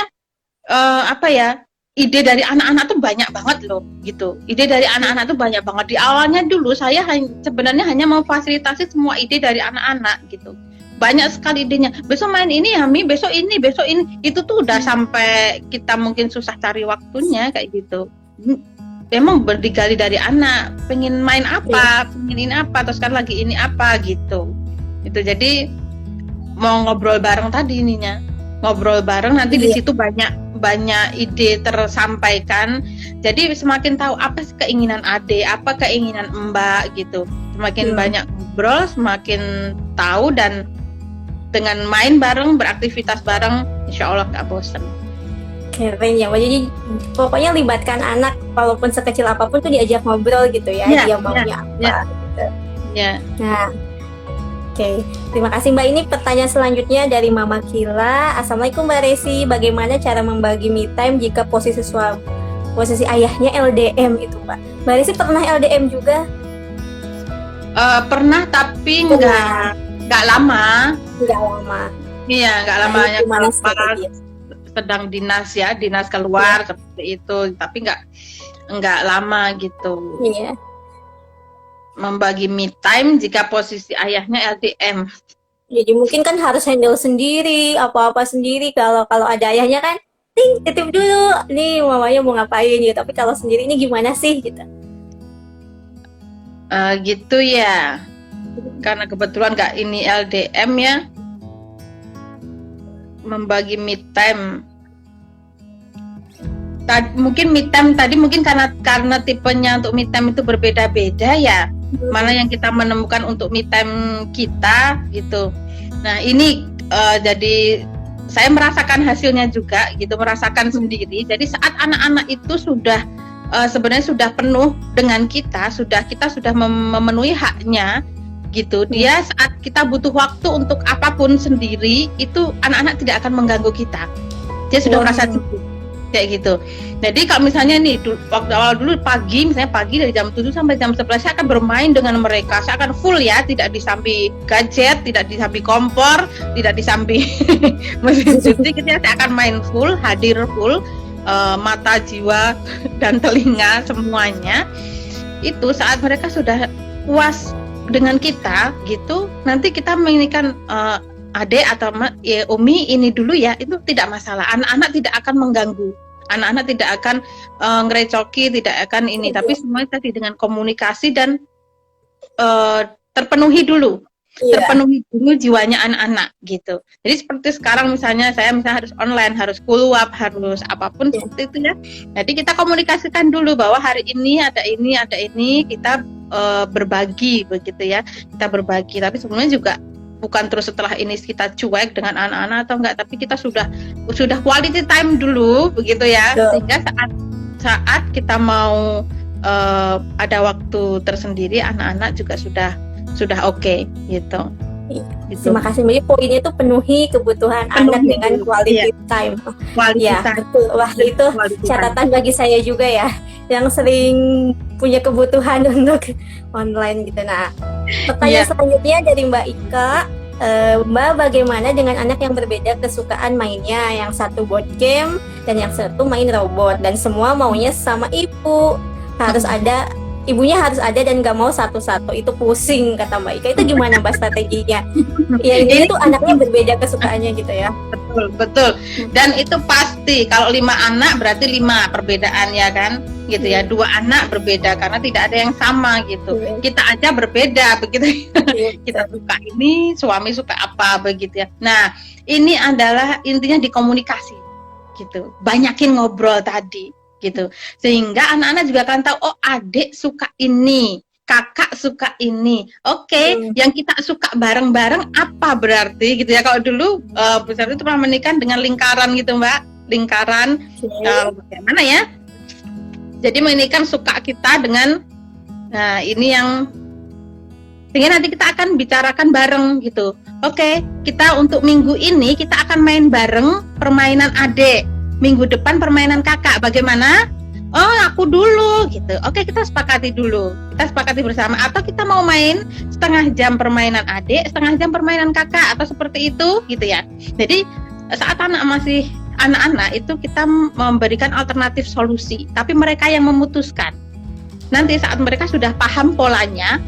ide dari anak-anak tuh banyak banget loh gitu. Ide dari anak-anak tuh banyak banget. Di awalnya dulu saya sebenarnya hanya memfasilitasi semua ide dari anak-anak gitu. Banyak sekali idenya. Besok main ini ya Mi, besok ini. Itu tuh udah sampai kita mungkin susah cari waktunya kayak gitu. Memang berdigali dari anak, pengen main apa, pengen ini apa, terus kan lagi ini apa gitu. Itu jadi mau ngobrol bareng tadi ininya. Ngobrol bareng nanti di situ banyak ide tersampaikan. Jadi semakin tahu apa sih keinginan Ade, apa keinginan Mbak gitu. Semakin banyak ngobrol, semakin tahu, dan dengan main bareng, beraktivitas bareng, insya Allah nggak bosan. Keren ya, Mbak. Jadi pokoknya libatkan anak walaupun sekecil apapun tuh diajak ngobrol gitu ya, Iya, dia maunya apa iya, gitu. iya. Nah, oke. Terima kasih Mbak. Ini pertanyaan selanjutnya dari Mama Kila. Assalamualaikum Mbak Resi, bagaimana cara membagi me time jika posisi ayahnya LDM itu Mbak? Mbak Resi pernah LDM juga? Pernah tapi Pernah. nggak lama. Nggak lama. Iya, nggak Nah, lama, ini hanya gimana keluar, strategi? sedang dinas keluar seperti itu, tapi nggak lama gitu. Iya. Membagi me time jika posisi ayahnya LDM. Jadi mungkin kan harus handle sendiri, apa-apa sendiri. Kalau ada ayahnya kan, ting, titip dulu, nih mamanya mau ngapain gitu. Tapi kalau sendiri ini gimana sih gitu? Gitu ya. Karena kebetulan nggak ini LDM ya. Membagi me time. Mungkin me time tadi mungkin karena tipenya untuk me time itu berbeda-beda ya. Mana yang kita menemukan untuk me time kita gitu. Nah ini jadi saya merasakan hasilnya juga gitu, merasakan sendiri. Jadi saat anak-anak itu sudah sebenarnya sudah penuh dengan kita sudah memenuhi haknya gitu. Dia saat kita butuh waktu untuk apapun sendiri itu anak-anak tidak akan mengganggu kita. Dia sudah merasa cukup kayak gitu. Jadi kalau misalnya nih waktu awal dulu pagi dari jam 7 sampai jam 11 saya akan bermain dengan mereka. Saya akan full ya, tidak disambi gadget, tidak disambi kompor, tidak disambi mesin cuci gitu ya. Saya akan main full, hadir full, mata, jiwa dan telinga semuanya. Itu saat mereka sudah puas dengan kita gitu, nanti kita menginginkan adek atau ya, Umi ini dulu ya, itu tidak masalah. Anak-anak tidak akan mengganggu, anak-anak tidak akan ngerecoki, tidak akan ini, tapi semuanya tadi dengan komunikasi dan terpenuhi dulu jiwanya anak-anak gitu. Jadi seperti sekarang misalnya saya harus online, harus follow up, harus apapun seperti itu ya. Jadi kita komunikasikan dulu bahwa hari ini ada ini, kita berbagi begitu ya, kita berbagi. Tapi sebenarnya juga bukan terus setelah ini kita cuek dengan anak-anak atau enggak, tapi kita sudah quality time dulu begitu ya. Sehingga saat kita mau ada waktu tersendiri, anak-anak juga sudah oke gitu. Terima kasih. Jadi poinnya itu penuhi kebutuhan anak dengan quality time. Quality time. Betul. Wah, itu catatan bagi saya juga ya, yang sering punya kebutuhan untuk online gitu. Nah, pertanyaan selanjutnya dari Mbak Ika. Mbak, bagaimana dengan anak yang berbeda kesukaan mainnya? Yang satu board game dan yang satu main robot, dan semua maunya sama ibu. Ibunya harus ada dan gak mau satu-satu, itu pusing kata Mbak Ika. Itu gimana Mbak strateginya? Ya ini tuh anaknya berbeda kesukaannya gitu ya. Betul. Dan itu pasti kalau 5 anak berarti 5 perbedaan ya kan, gitu ya. 2 anak berbeda karena tidak ada yang sama gitu. Kita aja berbeda begitu. Kita suka ini, suami suka apa begitu ya. Nah, ini adalah intinya di komunikasi gitu. Banyakin ngobrol tadi gitu, sehingga anak-anak juga akan tahu, oh adik suka ini, kakak suka ini, oke, yang kita suka bareng-bareng apa berarti gitu ya. Kalau dulu besar itu pernah menikah dengan lingkaran gitu Mbak, lingkaran bagaimana ya, jadi menikah suka kita dengan, nah ini yang sehingga nanti kita akan bicarakan bareng gitu. Oke, kita untuk minggu ini kita akan main bareng permainan adik, minggu depan permainan kakak, bagaimana? Oh aku dulu gitu. Oke, kita sepakati dulu, kita sepakati bersama. Atau kita mau main setengah jam permainan adik, setengah jam permainan kakak, atau seperti itu gitu ya. Jadi saat masih anak-anak itu kita memberikan alternatif solusi, tapi mereka yang memutuskan. Nanti saat mereka sudah paham polanya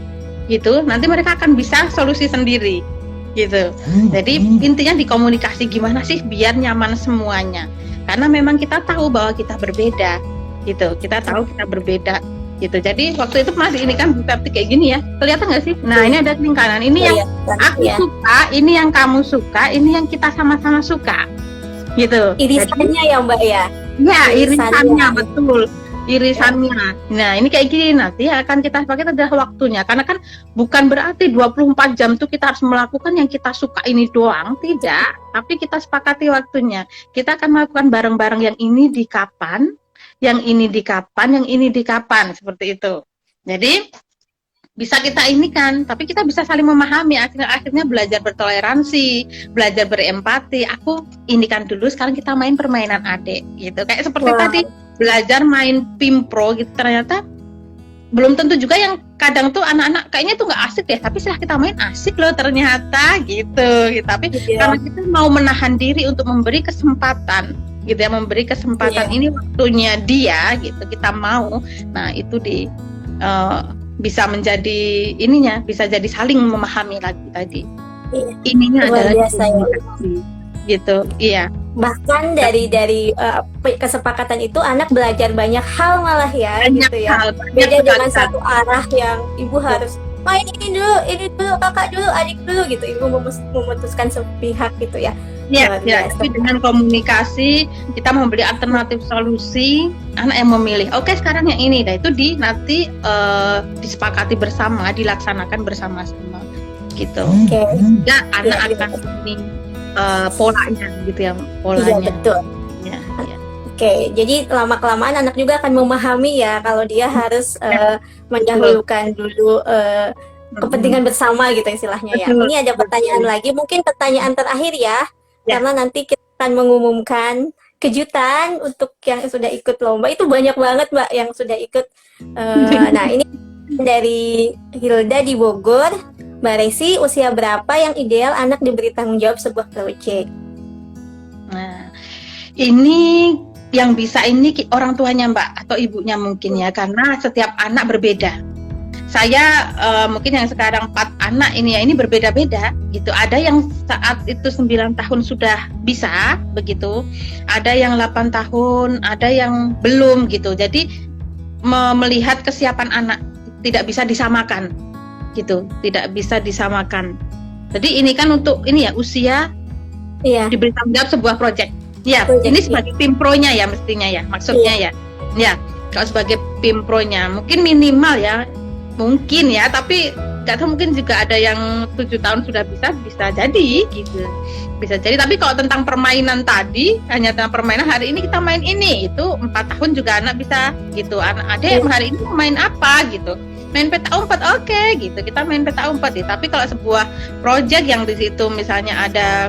gitu, nanti mereka akan bisa solusi sendiri gitu. Jadi intinya di komunikasi gimana sih biar nyaman semuanya. Karena memang kita tahu bahwa kita berbeda gitu, kita tahu kita berbeda gitu. Jadi waktu itu masih ini kan seperti kayak gini ya, kelihatan nggak sih? Nah ini ada lingkaran, ini yang aku suka, ini yang kamu suka, ini yang kita sama-sama suka gitu. Irisannya ya Mbak ya? Ya irisannya betul. irisannya. Nah, ini kayak gini nanti akan kita pakai adalah waktunya. Karena kan bukan berarti 24 jam tuh kita harus melakukan yang kita suka ini doang, tidak. Tapi kita sepakati waktunya. Kita akan melakukan bareng-bareng yang ini di kapan, yang ini di kapan, yang ini di kapan, seperti itu. Jadi bisa kita ini kan, tapi kita bisa saling memahami. Akhirnya belajar bertoleransi, belajar berempati. Aku ini kan dulu, sekarang kita main permainan adik gitu. Kayak seperti tadi belajar main pimpro gitu, ternyata belum tentu juga yang kadang tuh anak-anak kayaknya tuh nggak asik deh, tapi setelah kita main asik loh ternyata gitu. Tapi karena kita mau menahan diri untuk memberi kesempatan gitu ya, memberi kesempatan ini waktunya dia gitu, kita mau. Nah itu bisa menjadi ininya, bisa jadi saling memahami lagi tadi. Ininya adalah komunikasi gitu. Iya. Bahkan dari kesepakatan itu anak belajar banyak hal malah ya, banyak gitu ya. Hal, beda dengan satu arah yang ibu harus ini dulu, kakak dulu, adik dulu gitu. Ibu memutuskan sepihak gitu ya. Ya, tapi dengan komunikasi kita memberi alternatif solusi, anak yang memilih. Oke, sekarang yang ini, nah itu nanti disepakati bersama, dilaksanakan bersama-sama, gitu. Ya, anak akan ini polanya, gitu ya, polanya. Iya, betul. Ya. Oke, jadi lama-kelamaan anak juga akan memahami ya kalau dia harus mendahulukan dulu kepentingan bersama gitu istilahnya ya. Ini ada pertanyaan lagi, mungkin pertanyaan terakhir ya. Karena nanti kita akan mengumumkan kejutan untuk yang sudah ikut lomba. Itu banyak banget Mbak yang sudah ikut. Nah ini dari Hilda di Bogor. Mbak Resi, usia berapa yang ideal anak diberi tanggung jawab sebuah proyek? Nah ini yang bisa ini orang tuanya Mbak atau ibunya mungkin ya, karena setiap anak berbeda. Saya mungkin yang sekarang 4 anak ini ya, ini berbeda-beda gitu. Ada yang saat itu 9 tahun sudah bisa begitu, ada yang 8 tahun, ada yang belum gitu. Jadi melihat kesiapan anak tidak bisa disamakan gitu, tidak bisa disamakan. Jadi ini kan untuk ini ya usia diberi tanggung jawab sebuah proyek. Ya, ini sebagai pimpronya ya mestinya ya, maksudnya ya. Ya, kalau sebagai pimpronya mungkin minimal ya. Mungkin ya, tapi nggak tahu, mungkin juga ada yang 7 tahun sudah bisa jadi gitu, bisa jadi. Tapi kalau tentang permainan tadi, hanya tentang permainan hari ini kita main ini, itu 4 tahun juga anak bisa gitu. Anak ada yang hari ini main apa gitu, main peta umpet, oke gitu, kita main peta umpet. Tapi kalau sebuah project yang di situ misalnya ada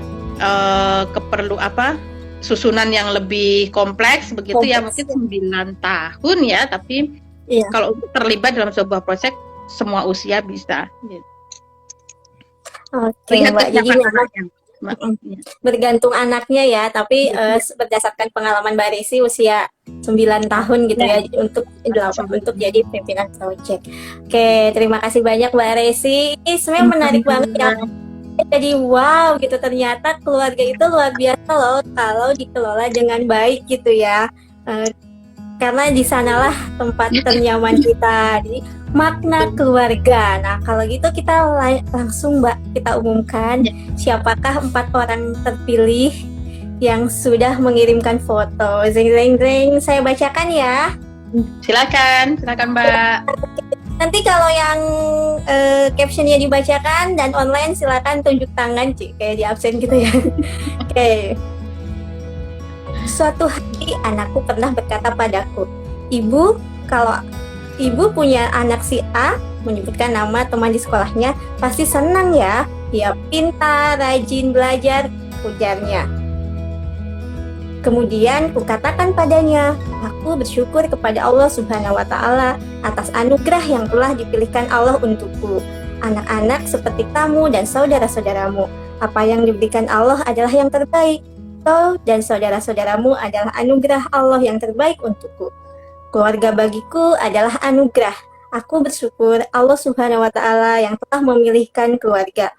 susunan yang lebih kompleks begitu ya, mungkin 9 tahun ya, tapi kalau terlibat dalam sebuah proyek semua usia bisa. Oke, Mbak. Jadi bergantung anaknya ya, tapi berdasarkan pengalaman Mbak Resi usia 9 tahun gitu ya untuk jadi pimpinan proyek. Oke, terima kasih banyak Mbak Resi. Ini sebenarnya menarik banget ya. Jadi wow gitu, ternyata keluarga itu luar biasa loh kalau dikelola dengan baik gitu ya. Karena di sanalah tempat ternyaman kita. Jadi makna keluarga. Nah kalau gitu kita langsung Mbak kita umumkan siapakah 4 orang terpilih yang sudah mengirimkan foto. Zeng zeng zeng, saya bacakan ya. Silakan Mbak. Nanti kalau yang captionnya dibacakan dan online silakan tunjuk tangan kayak di absen gitu ya. Oke. Suatu hari anakku pernah berkata padaku, "Ibu, kalau ibu punya anak si A," menyebutkan nama teman di sekolahnya, "pasti senang ya, dia pintar, rajin belajar," ujarnya. Kemudian kukatakan padanya, "Aku bersyukur kepada Allah Subhanahu wa Ta'ala atas anugerah yang telah dipilihkan Allah untukku. Anak-anak seperti kamu dan saudara-saudaramu, apa yang diberikan Allah adalah yang terbaik. Kau dan saudara-saudaramu adalah anugerah Allah yang terbaik untukku. Keluarga bagiku adalah anugerah. Aku bersyukur Allah Subhanahu wa Ta'ala yang telah memilihkan keluarga.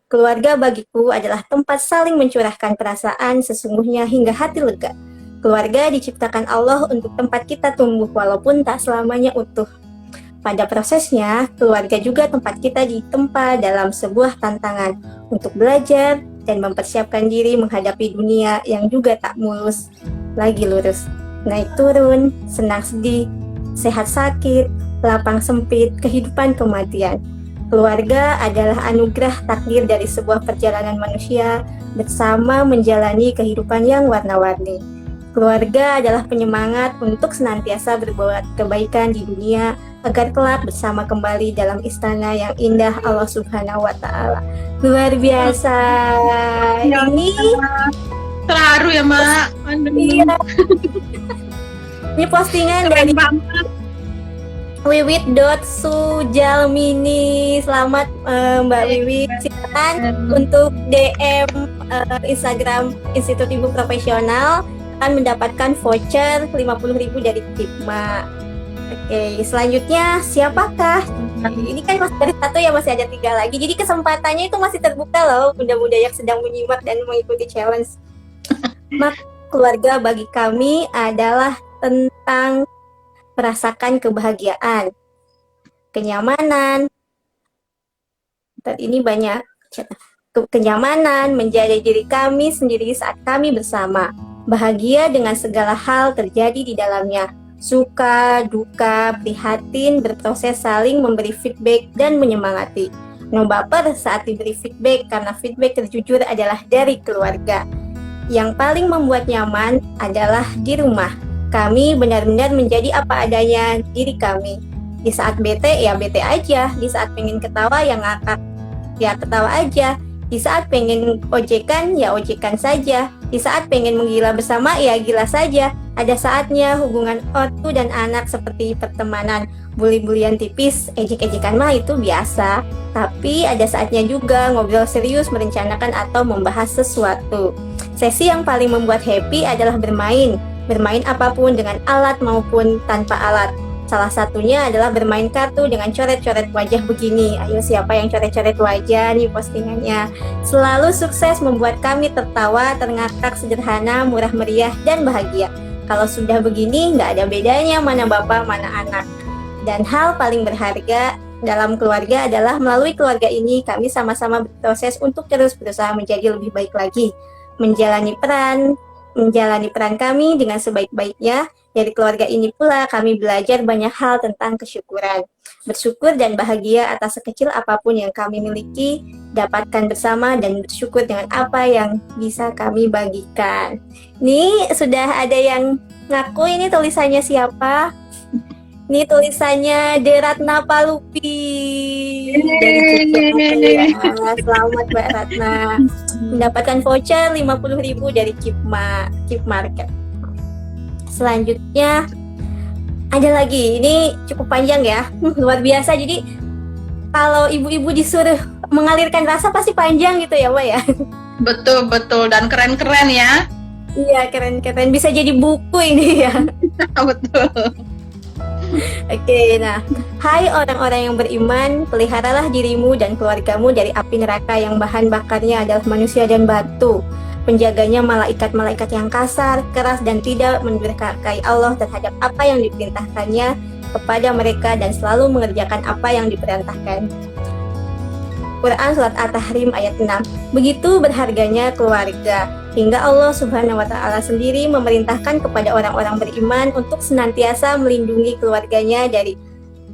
Keluarga bagiku adalah tempat saling mencurahkan perasaan sesungguhnya hingga hati lega. Keluarga diciptakan Allah untuk tempat kita tumbuh walaupun tak selamanya utuh. Pada prosesnya, keluarga juga tempat kita ditempa dalam sebuah tantangan untuk belajar dan mempersiapkan diri menghadapi dunia yang juga tak mulus lagi lurus. Naik turun, senang sedih, sehat sakit, lapang sempit, kehidupan kematian. Keluarga adalah anugerah takdir dari sebuah perjalanan manusia bersama menjalani kehidupan yang warna-warni. Keluarga adalah penyemangat untuk senantiasa berbuat kebaikan di dunia agar kelak bersama kembali dalam istana yang indah Allah Subhanahu wa Ta'ala. Luar biasa. Ya, Ini terharu ya, Mak. Aduh. iya. Ini postingan Keren dari banget. Wiwit.sujalmini. Selamat Mbak Wiwit. Silakan untuk DM Instagram Institut Ibu Profesional akan mendapatkan voucher 50.000 dari Kipma. Oke, selanjutnya siapakah? Ini kan masih dari satu ya, masih ada 3 lagi. Jadi kesempatannya itu masih terbuka loh, bunda-bunda yang sedang menyimak dan mengikuti challenge. Mak, keluarga bagi kami adalah tentang merasakan kebahagiaan, kenyamanan. Dan ini banyak kenyamanan menjadi diri kami sendiri saat kami bersama. Bahagia dengan segala hal terjadi di dalamnya. Suka, duka, prihatin, berproses saling memberi feedback dan menyemangati. No baper saat diberi feedback karena feedback terjujur adalah dari keluarga. Yang paling membuat nyaman adalah di rumah. Kami benar-benar menjadi apa adanya diri kami. Di saat bete ya bete aja, di saat pengen ketawa ya ngakak, ya ketawa aja. Di saat pengen ojekan ya ojekan saja. Di saat pengen menggila bersama ya gila saja. Ada saatnya hubungan ortu dan anak seperti pertemanan, bully-bulian tipis, ejek-ejekan mah itu biasa. Tapi ada saatnya juga ngobrol serius merencanakan atau membahas sesuatu. Sesi yang paling membuat happy adalah bermain. Bermain apapun dengan alat maupun tanpa alat. Salah satunya adalah bermain kartu dengan coret-coret wajah begini. Ayo siapa yang coret-coret wajah nih postingannya. Selalu sukses membuat kami tertawa, terngakak, sederhana, murah meriah, dan bahagia. Kalau sudah begini nggak ada bedanya mana bapak mana anak. Dan hal paling berharga dalam keluarga adalah melalui keluarga ini kami sama-sama berproses untuk terus berusaha menjadi lebih baik lagi. Menjalani peran kami dengan sebaik-baiknya. Dari keluarga ini pula kami belajar banyak hal tentang kesyukuran. Bersyukur dan bahagia atas sekecil apapun yang kami miliki, dapatkan bersama dan bersyukur dengan apa yang bisa kami bagikan. Ini sudah ada yang ngaku, ini tulisannya siapa? Ini tulisannya Deratna Palupi dari Jogja. Selamat Mbak Ratna. Mendapatkan voucher 50.000 dari Keep Market. Selanjutnya ada lagi, ini cukup panjang ya, luar biasa. Jadi kalau ibu-ibu disuruh mengalirkan rasa pasti panjang gitu ya Mbak ya. Betul dan keren-keren ya. Iya keren-keren, bisa jadi buku ini ya. Betul. Oke, nah, hai orang-orang yang beriman, peliharalah dirimu dan keluargamu dari api neraka yang bahan bakarnya adalah manusia dan batu. Penjaganya malaikat-malaikat yang kasar, keras dan tidak mendurhakai Allah terhadap apa yang diperintahkannya kepada mereka dan selalu mengerjakan apa yang diperintahkan. Quran Surat At-Tahrim ayat 6. Begitu berharganya keluarga, hingga Allah Subhanahu wa Ta'ala sendiri memerintahkan kepada orang-orang beriman untuk senantiasa melindungi keluarganya dari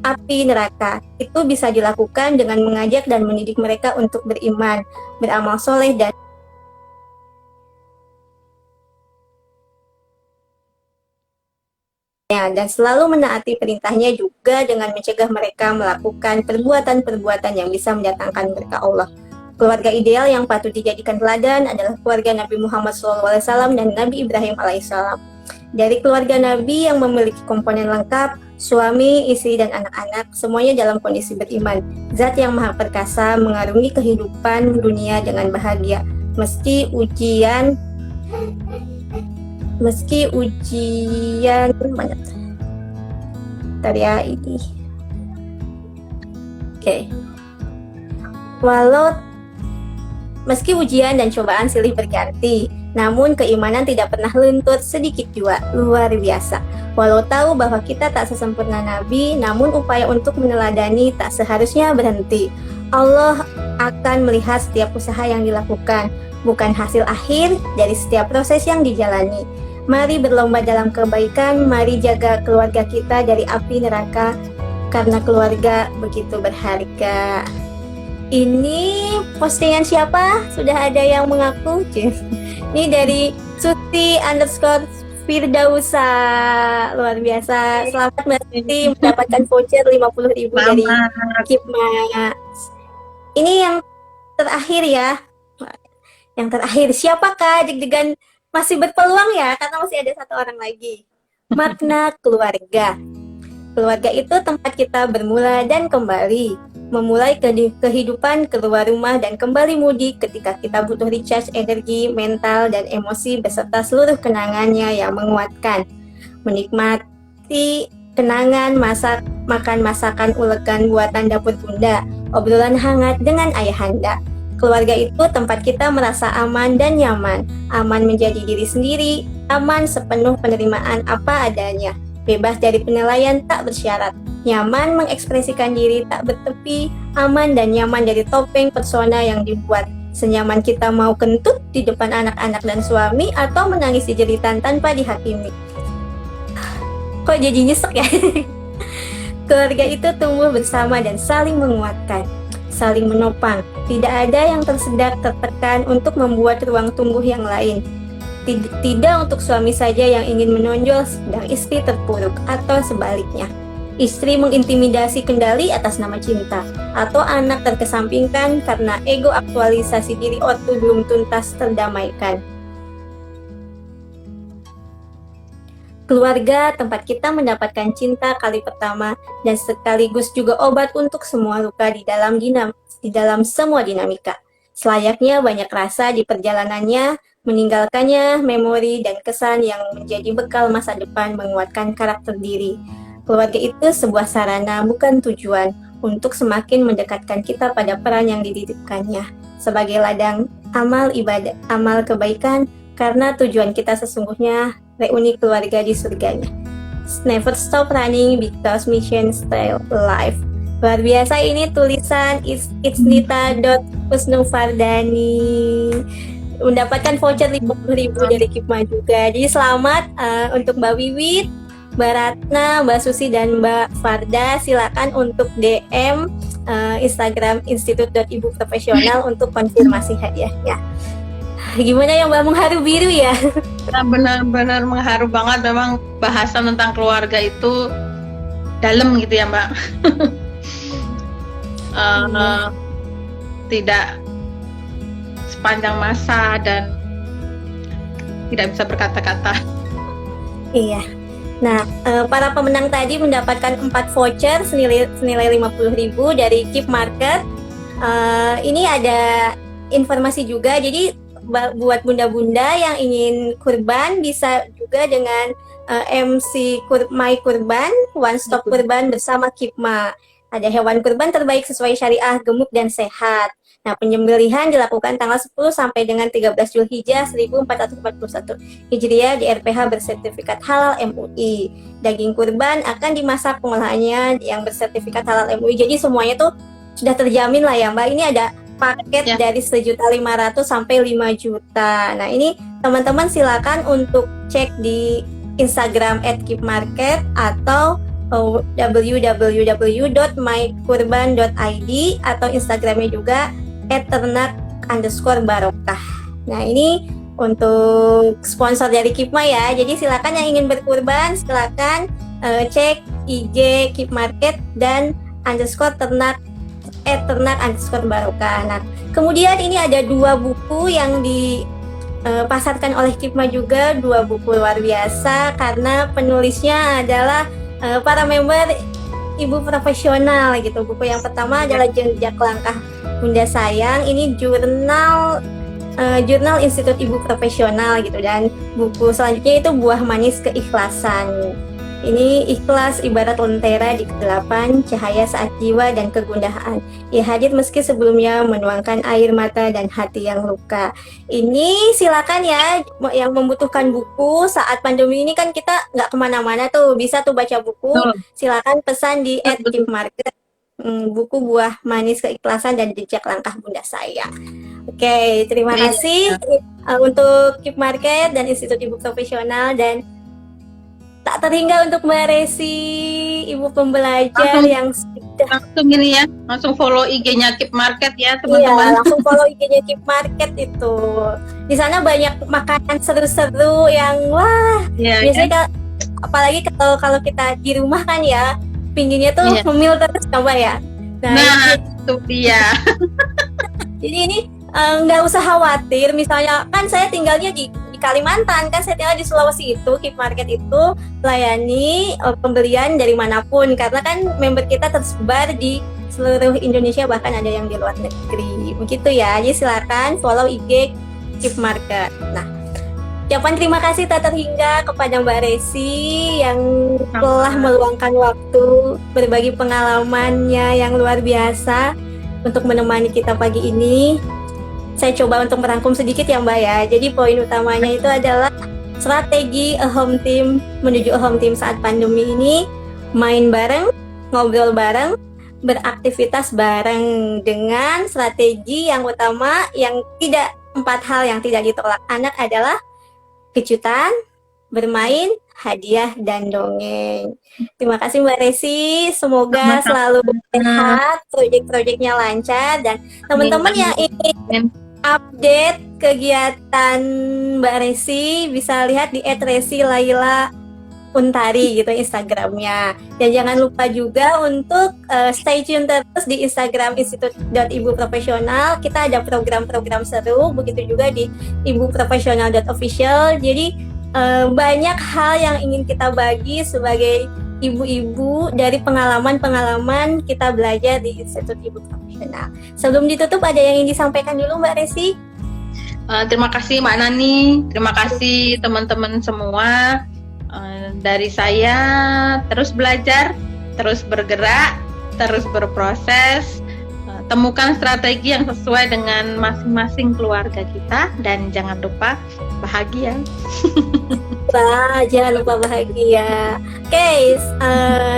api neraka. Itu bisa dilakukan dengan mengajak dan mendidik mereka untuk beriman, beramal soleh dan selalu menaati perintahnya juga dengan mencegah mereka melakukan perbuatan-perbuatan yang bisa mendatangkan berkah Allah. Keluarga ideal yang patut dijadikan teladan adalah keluarga Nabi Muhammad SAW dan Nabi Ibrahim alaihissalam. Dari keluarga Nabi yang memiliki komponen lengkap, suami, istri, dan anak-anak, semuanya dalam kondisi beriman. Zat yang maha perkasa mengarungi kehidupan dunia dengan bahagia, meski ujian mana tadi ya ini. Oke. Meski ujian dan cobaan silih berganti, namun keimanan tidak pernah luntur sedikit jua. Luar biasa. Walau tahu bahwa kita tak sesempurna Nabi, namun upaya untuk meneladani tak seharusnya berhenti. Allah akan melihat setiap usaha yang dilakukan, bukan hasil akhir dari setiap proses yang dijalani. Mari berlomba dalam kebaikan, mari jaga keluarga kita dari api neraka, karena keluarga begitu berharga. Ini postingan siapa? Sudah ada yang mengaku? Ini dari Suti_Firdausa. Luar biasa. Selamat Mbak Suti mendapatkan voucher 50.000 dari Kipma. Ini yang terakhir ya. Yang terakhir, siapakah? Deg-degan, masih berpeluang ya, karena masih ada satu orang lagi. Makna keluarga. Keluarga itu tempat kita bermula dan kembali, memulai kehidupan, keluar rumah, dan kembali mudik ketika kita butuh recharge energi, mental, dan emosi beserta seluruh kenangannya yang menguatkan. Menikmati kenangan, makan masakan ulegan buatan dapur bunda, obrolan hangat dengan ayahanda. Keluarga itu tempat kita merasa aman dan nyaman, aman menjadi diri sendiri, aman sepenuh penerimaan apa adanya, bebas dari penilaian tak bersyarat, nyaman mengekspresikan diri tak bertepi, aman dan nyaman dari topeng persona yang dibuat, senyaman kita mau kentut di depan anak-anak dan suami atau menangis di jeritan tanpa dihakimi. Kok jadi nyesek ya? Keluarga itu tumbuh bersama dan saling menguatkan, saling menopang. Tidak ada yang tersedak tertekan untuk membuat ruang tumbuh yang lain. Tidak untuk suami saja yang ingin menonjol sedang istri terpuruk, atau sebaliknya. Istri mengintimidasi kendali atas nama cinta, atau anak terkesampingkan karena ego aktualisasi diri ortu belum tuntas terdamaikan. Keluarga tempat kita mendapatkan cinta kali pertama dan sekaligus juga obat untuk semua luka di dalam semua dinamika. Selayaknya banyak rasa di perjalanannya, meninggalkannya memori dan kesan yang menjadi bekal masa depan menguatkan karakter diri. Keluarga itu sebuah sarana bukan tujuan untuk semakin mendekatkan kita pada peran yang dititipkannya sebagai ladang amal ibadah, amal kebaikan, karena tujuan kita sesungguhnya reuni keluarga di surganya. Never stop running because mission still alive. Luar biasa, ini tulisan itsnita.husnufardani. Mendapatkan voucher 50.000 dari Kipma juga. Jadi selamat untuk Mbak Wiwit, Mbak Ratna, Mbak Susi, dan Mbak Farda. Silakan untuk DM Instagram institut.ibu profesional untuk konfirmasi hadiahnya. Gimana ya Mbak, mengharu biru ya? Benar-benar mengharu banget. Memang bahasan tentang keluarga itu dalam gitu ya Mbak. Tidak sepanjang masa dan tidak bisa berkata-kata. Iya. Nah, para pemenang tadi mendapatkan 4 voucher senilai 50.000 dari Keep Market. Ini ada informasi juga, jadi buat bunda-bunda yang ingin kurban bisa juga dengan MC My Kurban, One Stop Kurban bersama Kipma. Ada hewan kurban terbaik sesuai syariah, gemuk dan sehat. Nah, penyembelihan dilakukan tanggal 10 sampai dengan 13 Zulhijjah 1441 Hijriah di RPH bersertifikat halal MUI. Daging kurban akan dimasak pengolahannya yang bersertifikat halal MUI. Jadi semuanya tuh sudah terjamin lah ya Mbak. Ini ada paket dari 1.500.000 sampai 5 juta. Nah, ini teman-teman silakan untuk cek di Instagram @keepmarket atau www.mykurban.id atau Instagramnya juga @ternak_barokah. Nah, ini untuk sponsor dari Kipma ya. Jadi silakan yang ingin berkurban silakan cek IG Keep Market dan _ternak @ternak_barokah. Nah, kemudian ini ada 2 buku yang dipasarkan oleh Kipma juga, 2 buku luar biasa karena penulisnya adalah para member ibu profesional gitu. Buku yang pertama adalah Jejak Langkah Bunda Sayang. Ini jurnal Institut Ibu Profesional gitu, dan buku selanjutnya itu Buah Manis Keikhlasan. Ini ikhlas ibarat lentera di kegelapan, cahaya saat jiwa dan kegundahan. Ia hadir meski sebelumnya menuangkan air mata dan hati yang luka. Ini silakan ya, yang membutuhkan buku saat pandemi ini kan kita nggak kemana-mana tuh, bisa tuh baca buku. Silakan pesan di @keepmarket. Buku Buah Manis Keikhlasan dan Jejak Langkah Bunda Sayang. Oke, terima kasih. untuk Keep Market dan Institut Ibu Profesional, dan tak terhingga untuk Mbak Resi, Ibu pembelajar yang sudah langsung ini ya, langsung follow IG-nya Keep Market ya iya, teman-teman. langsung follow IG-nya Keep Market itu. Di sana banyak makanan seru-seru yang wah, Iya, biasanya apalagi kalau kita di rumah kan ya, pinginnya tuh Iya. ngemil terus coba ya. Nah, itu dia. Jadi ini nggak usah khawatir, misalnya kan saya tinggalnya di Kalimantan, kan saya tinggal di Sulawesi itu, Keep Market itu melayani pembelian dari manapun, karena kan member kita tersebar di seluruh Indonesia, bahkan ada yang di luar negeri. Begitu ya, jadi silakan follow IG Keep Market. Nah, ucapan terima kasih tak terhingga kepada Mbak Resi yang telah meluangkan waktu berbagi pengalamannya yang luar biasa untuk menemani kita pagi ini. Saya coba untuk merangkum sedikit ya Mbak ya. Jadi poin utamanya itu adalah strategi a home team menuju a home team saat pandemi ini: main bareng, ngobrol bareng, beraktivitas bareng dengan strategi yang utama yang tidak, 4 hal yang tidak ditolak anak adalah kejutan, bermain, hadiah, dan dongeng. Terima kasih Mbak Resi, semoga selalu sehat, proyek-proyeknya lancar, dan teman-teman yang ingin update kegiatan Mbak Resi bisa lihat di @resi_laila_untari gitu Instagramnya. Dan jangan lupa juga untuk stay tune terus di Instagram Institut.Ibu Profesional. Kita ada program-program seru, begitu juga di ibuprofesional.official. Jadi banyak hal yang ingin kita bagi sebagai ibu-ibu dari pengalaman-pengalaman kita belajar di Institut Ibu Profesional. Sebelum ditutup, ada yang ingin disampaikan dulu Mbak Resi? Terima kasih Mbak Nani, terima kasih teman-teman semua. Dari saya terus belajar, terus bergerak, terus berproses, temukan strategi yang sesuai dengan masing-masing keluarga kita, dan jangan lupa bahagia. Jangan lupa bahagia. Oke,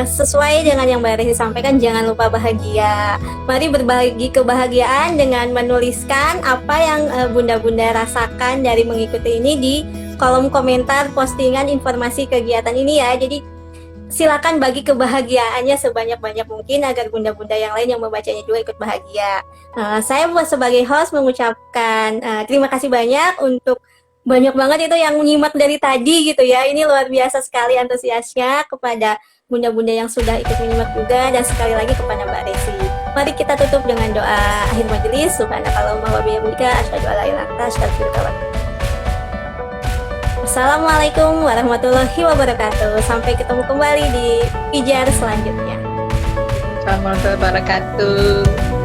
sesuai dengan yang Mbak Resi sampaikan, jangan lupa bahagia. Mari berbagi kebahagiaan dengan menuliskan apa yang bunda-bunda rasakan dari mengikuti ini di kolom komentar postingan informasi kegiatan ini ya. Jadi silakan bagi kebahagiaannya sebanyak-banyak mungkin agar bunda-bunda yang lain yang membacanya juga ikut bahagia. Saya sebagai host mengucapkan terima kasih banyak untuk banyak banget itu yang nyimak dari tadi gitu ya. Ini luar biasa sekali antusiasnya kepada bunda-bunda yang sudah ikut menyimak juga, dan sekali lagi kepada Mbak Resi. Mari kita tutup dengan doa akhir majelis. Subhanakallahumma wa bihamdika asyhadu an la ilaha illa anta astaghfiruka wa atubu ilaik. Assalamualaikum warahmatullahi wabarakatuh. Sampai ketemu kembali di pijar selanjutnya. Assalamualaikum warahmatullahi wabarakatuh.